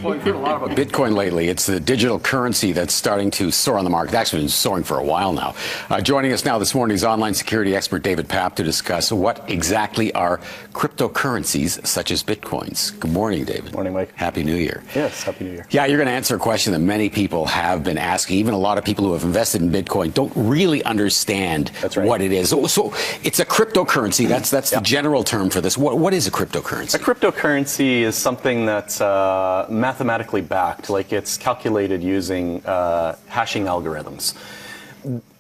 Well, we've heard a lot about Bitcoin lately. It's the digital currency that's starting to soar on the market. It's actually been soaring for a while now. Joining us now this morning is online security expert David Papp to discuss what exactly are cryptocurrencies such as Bitcoins. Good morning, David. Morning, Mike. Happy New Year. Yes, Happy New Year. Yeah, you're going to answer a question that many people have been asking. Even a lot of people who have invested in Bitcoin don't really understand what it is. So it's a cryptocurrency. That's the general term for this. What is a cryptocurrency? A cryptocurrency is something that's mathematically backed, like it's calculated using hashing algorithms.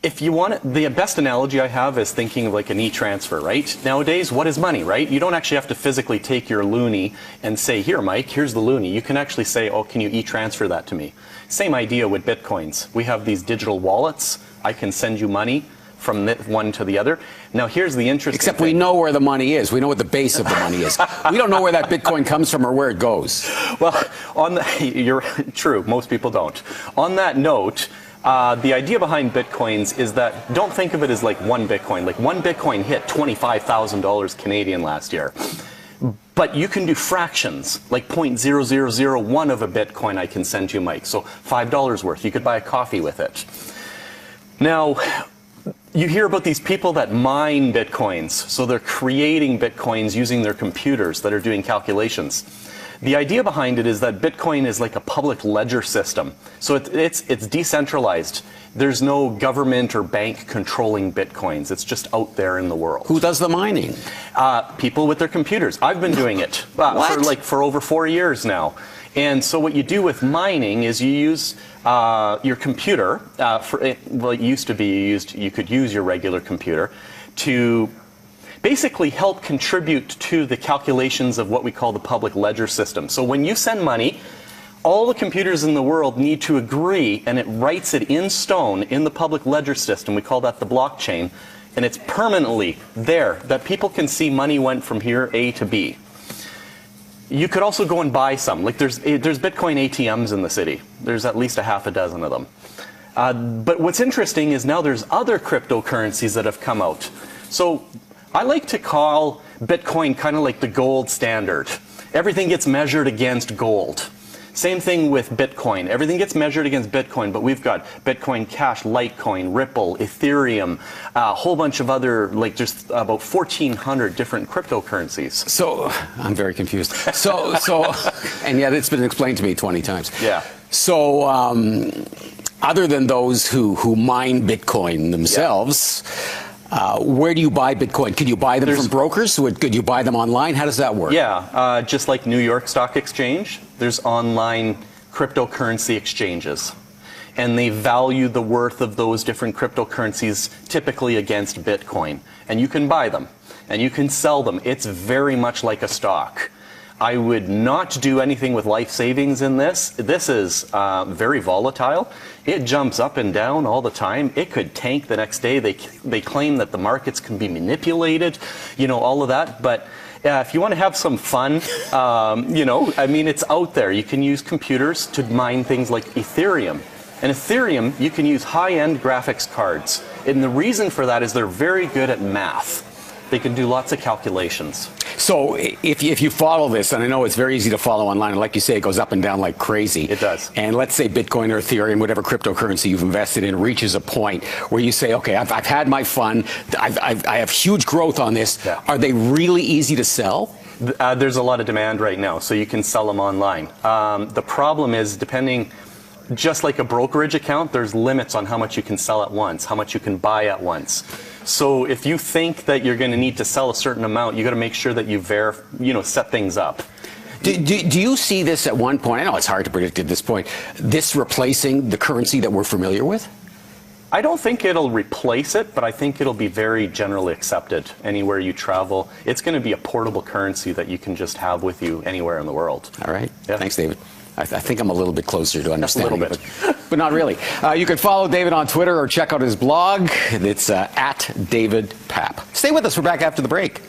If you want it, the best analogy I have is thinking of like an e-transfer, right? Nowadays, what is money, right? You don't actually have to physically take your loonie and say, here, Mike, here's the loonie. You can actually say, oh, can you e-transfer that to me? Same idea with Bitcoins. We have these digital wallets. I can send you money from one to the other. Now, here's the interesting Except thing. we know where the money is. We know what the base of the money is. We don't know where that Bitcoin comes from or where it goes. Well, you're true. Most people don't. On that note, the idea behind Bitcoins is that don't think of it as like one Bitcoin. Like one Bitcoin hit $25,000 Canadian last year. But you can do fractions, like 0.0001 of a Bitcoin I can send you, Mike. So $5 worth. You could buy a coffee with it. Now, you hear about these people that mine Bitcoins. So they're creating Bitcoins using their computers that are doing calculations. The idea behind it is that Bitcoin is like a public ledger system. So it's decentralized. There's no government or bank controlling Bitcoins. It's just out there in the world. Who does the mining? People with their computers. I've been doing it for over 4 years now. And so what you do with mining is you use your computer. It used to be you could use your regular computer to basically help contribute to the calculations of what we call the public ledger system. So when you send money, all the computers in the world need to agree, and it writes it in stone in the public ledger system. We call that the blockchain, and it's permanently there that people can see money went from here A to B. You could also go and buy some. Like there's Bitcoin ATMs in the city. There's at least a half a dozen of them. But what's interesting is now there's other cryptocurrencies that have come out. So I like to call Bitcoin kind of like the gold standard. Everything gets measured against gold. Same thing with Bitcoin. Everything gets measured against Bitcoin, but we've got Bitcoin Cash, Litecoin, Ripple, Ethereum, a whole bunch of other, like just about 1,400 different cryptocurrencies. So, I'm very confused. So, and yet it's been explained to me 20 times. Yeah. So, other than those who mine Bitcoin themselves, where do you buy Bitcoin? Can you buy them from brokers? Could you buy them online? How does that work? Yeah, just like New York Stock Exchange, there's online cryptocurrency exchanges. And they value the worth of those different cryptocurrencies typically against Bitcoin. And you can buy them, and you can sell them. It's very much like a stock. I would not do anything with life savings in this. This is very volatile. It jumps up and down all the time. It could tank the next day. They claim that the markets can be manipulated, all of that. But if you want to have some fun, it's out there. You can use computers to mine things like Ethereum. And Ethereum, you can use high-end graphics cards. And the reason for that is they're very good at math. They can do lots of calculations. So if you follow this, and I know it's very easy to follow online, and like you say, it goes up and down like crazy. It does. And let's say Bitcoin or Ethereum, whatever cryptocurrency you've invested in, reaches a point where you say, okay, I've had my fun. I have huge growth on this. Yeah. Are they really easy to sell? There's a lot of demand right now, so you can sell them online. The problem is, just like a brokerage account, there's limits on how much you can sell at once, how much you can buy at once. So if you think that you're going to need to sell a certain amount, you got to make sure that you set things up. Do you see this at one point? I know it's hard to predict at this point. This replacing the currency that we're familiar with? I don't think it'll replace it, but I think it'll be very generally accepted anywhere you travel. It's going to be a portable currency that you can just have with you anywhere in the world. All right. Yeah. Thanks, David. I think I'm a little bit closer to understanding it, but not really. You can follow David on Twitter or check out his blog. It's at David Papp. Stay with us. We're back after the break.